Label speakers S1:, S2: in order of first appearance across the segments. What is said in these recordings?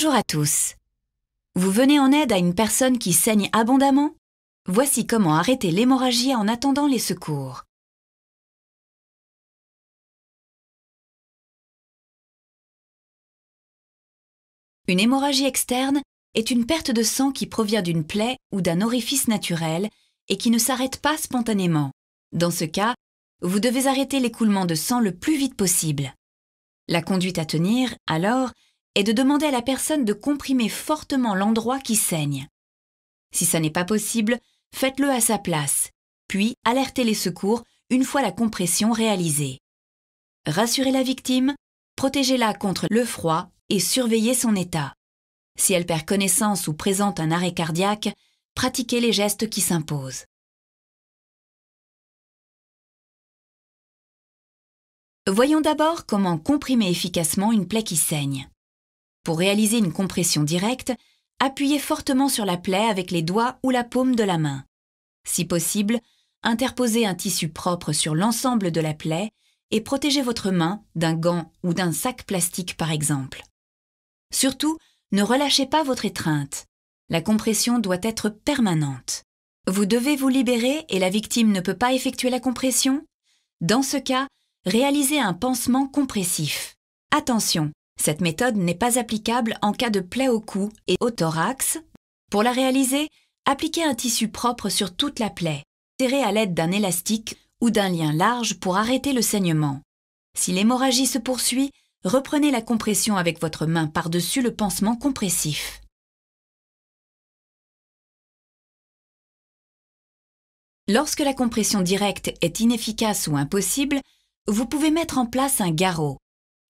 S1: Bonjour à tous. Vous venez en aide à une personne qui saigne abondamment? Voici comment arrêter l'hémorragie en attendant les secours. Une hémorragie externe est une perte de sang qui provient d'une plaie ou d'un orifice naturel et qui ne s'arrête pas spontanément. Dans ce cas, vous devez arrêter l'écoulement de sang le plus vite possible. La conduite à tenir, alors, est de demander à la personne de comprimer fortement l'endroit qui saigne. Si ça n'est pas possible, faites-le à sa place, puis alertez les secours une fois la compression réalisée. Rassurez la victime, protégez-la contre le froid et surveillez son état. Si elle perd connaissance ou présente un arrêt cardiaque, pratiquez les gestes qui s'imposent. Voyons d'abord comment comprimer efficacement une plaie qui saigne. Pour réaliser une compression directe, appuyez fortement sur la plaie avec les doigts ou la paume de la main. Si possible, interposez un tissu propre sur l'ensemble de la plaie et protégez votre main d'un gant ou d'un sac plastique par exemple. Surtout, ne relâchez pas votre étreinte. La compression doit être permanente. Vous devez vous libérer et la victime ne peut pas effectuer la compression? Dans ce cas, réalisez un pansement compressif. Attention, cette méthode n'est pas applicable en cas de plaie au cou et au thorax. Pour la réaliser, appliquez un tissu propre sur toute la plaie. Serrez à l'aide d'un élastique ou d'un lien large pour arrêter le saignement. Si l'hémorragie se poursuit, reprenez la compression avec votre main par-dessus le pansement compressif. Lorsque la compression directe est inefficace ou impossible, vous pouvez mettre en place un garrot.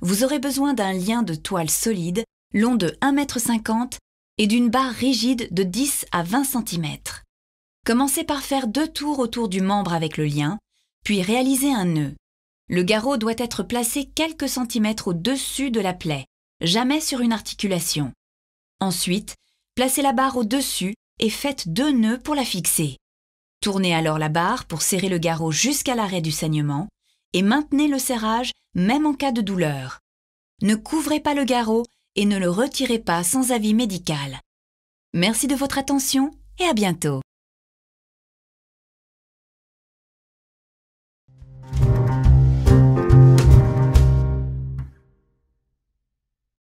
S1: Vous aurez besoin d'un lien de toile solide, long de 1,50 m et d'une barre rigide de 10 à 20 cm. Commencez par faire 2 tours autour du membre avec le lien, puis réalisez un nœud. Le garrot doit être placé quelques centimètres au-dessus de la plaie, jamais sur une articulation. Ensuite, placez la barre au-dessus et faites 2 nœuds pour la fixer. Tournez alors la barre pour serrer le garrot jusqu'à l'arrêt du saignement et maintenez le serrage même en cas de douleur. Ne couvrez pas le garrot et ne le retirez pas sans avis médical. Merci de votre attention et à bientôt.